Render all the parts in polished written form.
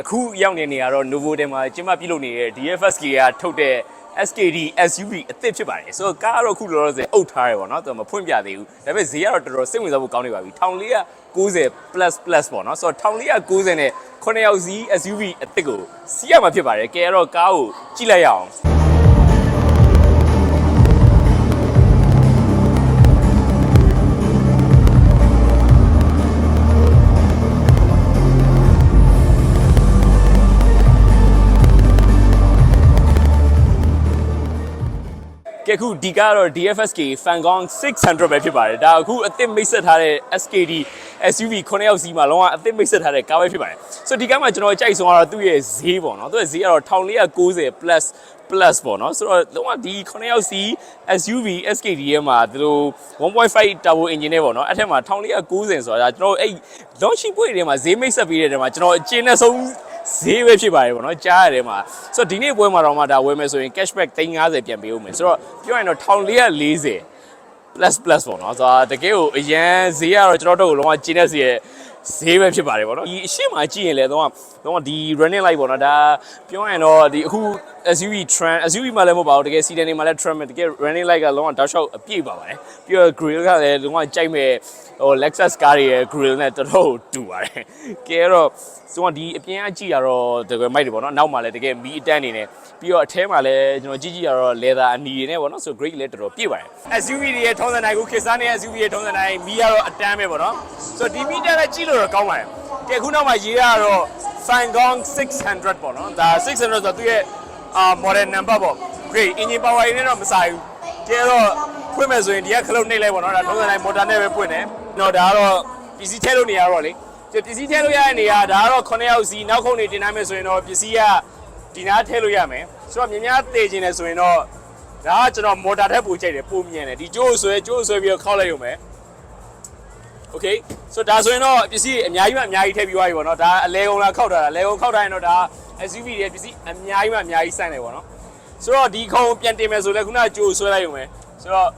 အခုရောက်နေရတော့ Novo တဲမှာကျင်းပပြုလုပ်နေတဲ့ DFSK ကထုတ်တဲ့ SKD SUV အသစ်ဖြစ်ပါတယ်ဆိုတော့ကားကတော့အခုလောလောဆယ်အုပ်ထားရပေါ့နော်သူမဖွင့်ပြသေးဘူးဒါပေမဲ့ဈေးကတော့တော်တော်စိတ်ဝင်စားဖို့ကောင်းနေပါပြီ1490 plus ပေါ့နော်ဆိုတော့1490နဲ့9ယောက်စီး SUV အသစ်ကိုစီးရမှာဖြစ်ပါတယ်ကဲအဲ့တော့ကားကိုကြည့်လိုက်ရအောင်ကဲအခုဒီကတော့ DFSK Fangong 600ပဲဖြစ်ပါတယ်ဒါအခုအသစ်မိတ်ဆက်ထားတဲ့ SKD SUV 9ယောက်စီးမှာလုံးဝအသစ်မိတ်ဆက်ထားတဲ့ကားပဲဖြစ်ပါတယ်ဆိုတော့ဒီကားမှာကျွန်တော်ကြိုက်ဆုံးကတော့သူ့ရဲ့ဈေးပေါ့နော်သူ့ရဲ့ဈေးကတော့1490 plus ပေါ့နော်ဆိုတော့လုံးဝဒီ9ယောက်စီး SUV SKD ရဲ့မှာဒီလို 1.5 turbo engine နဲ့ပေါ့နော်အဲ့ထက်မှာ1490ဆိုတာကျွန်တော်အဲ့ launching point တွေမှာဈေးမိတ်ဆက်ပေးတဲ့တဲမှာကျွန်တော်အကျဉ်းနဲ့ဆုံးဈေးပဲဖြစ်ပါတယ်ပေါ့နော်ကြားရတယ်မှာဆိုတော့ဒီနေ့ပွဲမှာတော့မှဒါဝယ်မယ်ဆိုရင် cashback 350ပြန်ပေးဦးမယ်ဆိုတော့ပြောရင်တော့1440 plus ပေါ့နော်ဆိုတော့တကယ်ကိုအရန်ဈေးကတော့ကျွန်တော်တို့လုံးဝကျင်းတဲ့ဈေးပဲဖြစ်ပါတယ်ပေါ့နော်ဒီအရှိမကြည့်ရင်လည်းတော့ဒီ running light ပေါ့နော်ဒါပြောရင်တော့ဒီအခု SUV trend SUV မှာလည်းမဟုတ်ပါဘူးတကယ် sedan တွေမှာလည်း trend တကယ် running light ကလုံးဝတောက်လျှောက်အပြည့်ပါပါတယ်ပြီးတော့ grill ကလည်းလုံးဝကြိုက်မဲ့Lexus ကားတွေရဲ့ grill နဲ့တော်တော်တူပါတယ်ကဲတော့ဆိုတော့ဒီအပြင်အကြည့်ရတော့တကယ်မိုက်တယ်ပေါ့နော်နောက်မှာလည်းတကယ်မီးအတန်းနေနဲ့ပြီးတော့အထဲမှာလည်းကျွန်တော်ကြည့်ရတော့ leather အနီတွေနဲ့ပေါ့နော်ဆို great လည်းတော်တော်ပြည့်ပါတယ် SUV တွေရဲ့ထုံးစံတိုင်းကိုခေတ်စားနေတဲ့ SUV ရဲ့ထုံးစံတိုင်းမီးကတော့အတန်းပဲပေါ့နော်ဆိုတော့ဒီမီးတန်းလည်းကြည့်လို့တော့ကောင်းပါတယ်ကဲခုနောက်မှာရေးရတော့ Fangong 600ပေါ့နော်ဒါ600ဆိုတော့သူ့ရဲ့ model number ပေါ့ great engine power ရင်းနဲ့တော့မဆိုင်ဘူးကဲတော့ဖွင့်မယ်ဆိုရင်ဒီကခလုတ်နှိပ်လိုက်ပေါ့နော်ဒါထုံးစံတိုင်း motor နဲ့ပဲပွင့်တယ်တော့ဒါကတော့ PC ထည့်လို့နေရတော့လေပစ္စည်းထည့်လို့ရတဲ့နေရာဒါကတော့9ယောက်စီနောက်ခုံနေတင်နိုင်မယ်ဆိုရင်တော့ပစ္စည်းကဒီနားထည့်လို့ရမယ်ဆိုတော့မြများတေခြင်းလဲဆိုရင်တော့ဒါကကျွန်တော်မော်တာထက်ပိုကြိုက်တယ်ပိုမြင်တယ်ဒီကျိုးဆွဲပြီးတော့ခောက်လိုက်ရုံပဲ Okay ဆိုတော့ဒါဆိုရင်တော့ပစ္စည်းအများကြီးထည့်ပြီးသွားပြီပေါ့နော်ဒါအလဲကုန်လားခောက်ထားတာလဲကုန်ခောက်ထားရင်တော့ဒါ SUV တွေပစ္စည်းအများကြီးစိုက်နေပေါ့နော်ဆိုတော့ဒီခုံပြန်တင်မယ်ဆိုလဲခုနကကျိုးဆွဲလိုက်ရုံပဲဆိုတော့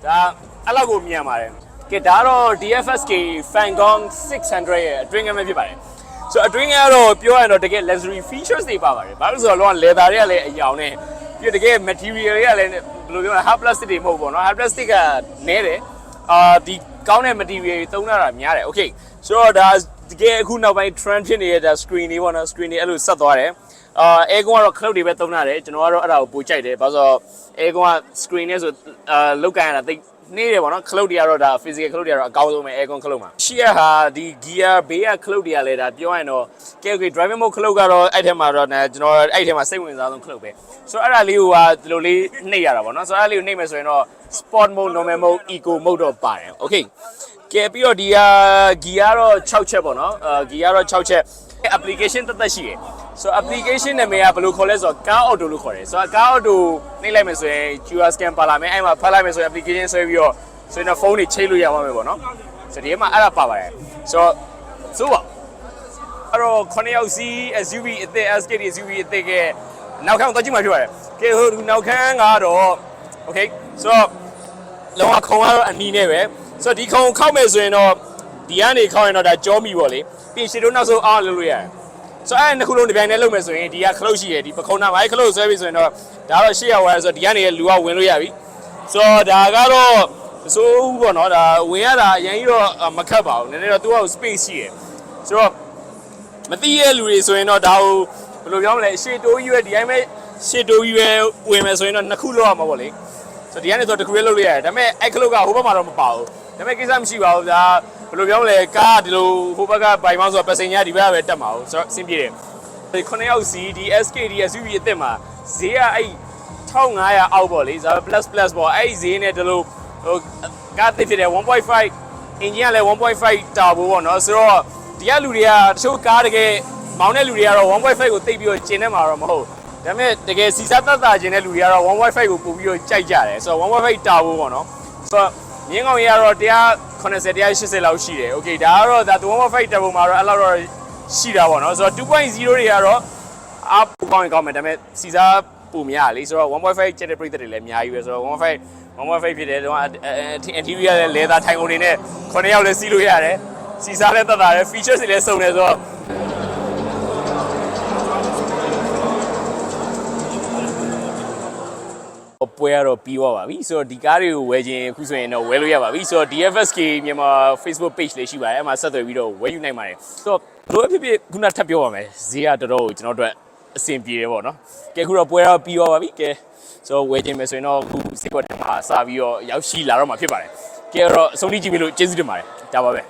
ဒါအဲ့လောက်ကိုမြန်ပါတယ်ကဲဒါတော့ DFSK Fangong 600ရဲ့အတွင်းကမ်းပဲဖြစ်ပါတယ်ဆိုတော့အတွင်းကမ်းကတော့ပြောရရင်တော့တကယ် luxury features တွေပါပါတယ်ဘာလို့ဆိုတော့လောက leather တွေကလည်းအယောင်နဲ့ပြီးတကယ် material တွေကလည်းဘယ်လိုပြောလဲ hard plastic တွေမဟုတ်ပေါ့နော် hard plastic ကနဲတယ်ဒီကောင်းတဲ့ material တွေသုံးတာများတယ် okay ဆိုတော့ဒါတကယ်အခုနောက်ပိုင်း trend ဖြစ်နေတဲ့ဒါ screen တွေပေါ့နော် screen တွေအဲ့လိုဆက်သွားတယ်aircon ကတော့ cloud တွေပဲသုံးရတယ်ကျွန်တော်ကတော့အဲ့ဒါကိုပိုကြိုက်တယ်ဘာလို့ဆိုတော့ aircon က screen နဲ့ဆိုလောက်ကန်ရတာသိနေတယ်ပေါ့နော်ခလုတ်တွေကတော့ဒါ physical ခလုတ်တွေကတော့အကောင်းဆုံးပဲ aircon ခလုတ်မှာရှေ့ဟာဒီ gear ဘေးကခလုတ်တွေကလည်းဒါပြောရရင်တော့ကဲ driving mode ခလုတ်ကတော့အဲ့ထဲမှာတော့ကျွန်တော်အဲ့ထဲမှာစိတ်ဝင်စားဆုံးခလုတ်ပဲဆိုတော့အဲ့ဒါလေးကိုဒီလိုလေးနှိပ်ရတာပေါ့နော်ဆိုတော့အဲ့လေးကိုနှိပ်မယ်ဆိုရင်တော့ sport mode normal mode eco mode တော့ပါတယ် okay ကဲပြီးတော့ဒီgear ကတော့6ချက်ပေါ့နော် gear ကတော့6ချက် application တက်ရှိတယ်ဆိုတော့ application နာမည်ကဘယ်လိုခေါ်လဲဆိုတော့ car auto လို့ခေါ်တယ်ဆိုတော့ car auto နှိပ်လိုက်မယ်ဆိုရင် QR scan ပါလာမယ်အဲ့မှာဖတ်လိုက်မယ်ဆိုရင် application ဆွဲပြီးတော့ဆိုရင်ဖုန်းတွေချိန်လို့ရမှာပဲပေါ့နော်ဆိုတော့ဒီမှာအဲ့ဒါပါပါတယ်ဆိုပါအဲ့တော့9ယောက်စီး SUV အသစ် SKD SUV အသစ်ကနောက်ခန်းတော့ကြည့်မှဖြစ်ပါတယ်ကဲဟိုနောက်ခန်းကတော့ okay ဆိုတော့လောကခုံကတော့အနီးနဲ့ပဲဆိုတော့ဒီခုံခောက်မယ်ဆိုရင်တော့ဒီကနေခောက်ရင်တော့ဒါကြောမီပေါ့လေပြီးရှေ့တို့နောက်ဆုံးအားလုပ်လို့ရတယ်ဆိုတော့အဲ့နှစ်ခုလုံးဒီပိုင်းနဲ့လုပ်မယ်ဆိုရင်ဒီကခလုတ်ရှိရဒီပခုံးနာမိုင်းခလုတ်ဆွဲပြီဆိုရင်တော့ဒါတော့ရှေ့ရောက်သွားဆိုတော့ဒီကနေလူကဝင်လို့ရပြီဆိုတော့ဒါကတော့မစိုးဘူးပေါ့နော်ဒါဝင်ရတာအရင်ကြီးတော့မခက်ပါဘူးနည်းနည်းတော့သူက space ရှိရဆိုတော့မသိရလူတွေဆိုရင်တော့ဒါကိုဘယ်လိုပြောမလဲရှေ့တိုးကြီးပဲဒီတိုင်းပဲရှေ့တိုးကြီးပဲဝင်မယ်ဆိုရင်တော့နှစ်ခုလောက်ရမှာပေါ့လေဆိုတော့ဒီကနေဆိုတစ်ခုလေးလုပ်လို့ရတယ်ဒါပေမဲ့အဲ့ခလုတ်ကဟိုဘက်မှာတော့မပါဘူးဒါပေမဲ့ကိစ္စမရှိပါဘူးဒါဘယ်လိုပြောမလဲကားဒီလိုဟိုဘက်ကဘိုင်မောင်းဆိုတော့ passenger ဒီဘက်ကပဲတက်မှာဟုတ်ဆိုတော့အဆင်ပြေတယ်ဒီ9ယောက်စီဒီ SKD SUV အသစ်မှာဈေးကအဲ့1500အောက်ပေါ့လေဇာ plus ပေါ့အဲ့ဈေးနဲ့ဒီလိုဟိုကားသစ်ဖြစ်တယ် 1.5 engine ကလည်း 1.5 turbo ပေါ့နော်ဆိုတော့ဒီကလူတွေကတချို့ကားတကယ်မောင်းတဲ့လူတွေကတော့ 1.5 ကိုတိတ်ပြီးတော့ကျင်နေမှာတော့မဟုတ်ဒါပေမဲ့တကယ်စီစားသက်သာကျင်တဲ့လူတွေကတော့ 1.5 ကိုပို့ပြီးတော့ကြိုက်ကြတယ်ဆိုတော့ 1.5 turbo ပေါ့နော်ဆိုတော့မြင်းကောင်ကြီးကတော့190 180လောက်ရှိတယ်။ Okay ဒါကတော့ဒါ 1.5 turbo မှာတော့အဲ့လောက်တော့ရှိတာပေါ့နော်။ဆိုတော့ 2.0 တွေကတော့အားပိုကောင်းရင်ကောင်းမယ်ဒါပေမဲ့စီစားပိုများလေဆိုတော့ 1.5 ကျက်တဲ့ပြည့်တဲ့တွေလည်းအများကြီးပဲဆိုတော့ 1.5 ဖြစ်တယ်တော့ interior လည်း leather ထိုင်ကုန်တွေနဲ့9ယောက်လည်းစီးလို့ရတယ်။စီစားလည်းသက်သာတယ် features တွေလည်းစုံတယ်ဆိုတော့ ပွဲကတော့ပြီးသွားပါပြီဆိုတော့ဒီကားတွေကိုဝယ်ခြင်းအခုဆိုရင်တော့ဝယ်လို့ရပါပြီဆိုတော့ DFSK မြန်မာ Facebook page လေးရှိပါတယ်အဲ့မှာဆက်သွယ်ပြီးတော့ဝယ်ယူနိုင်ပါတယ်ဆိုတော့ဘလို့ဖြစ်ဖြစ်ခုနထပ်ပြောပါမယ်ဈေးကတော်တော်ကိုကျွန်တော်တို့အဆင်ပြေတယ်ပေါ့နော်ကဲခုတော့ပွဲတော့ပြီးသွားပါပြီကဲဆိုတော့ဝယ်ခြင်းမယ်ဆိုရင်တော့အခုဈေးကွက်ထဲမှာစပြီးတော့ရောက်ရှိလာတော့မှာဖြစ်ပါတယ်ကဲတော့အဆုံးထိကြည့်ပြီးလို့ကျေးဇူးတင်ပါတယ်ဒါပါပဲ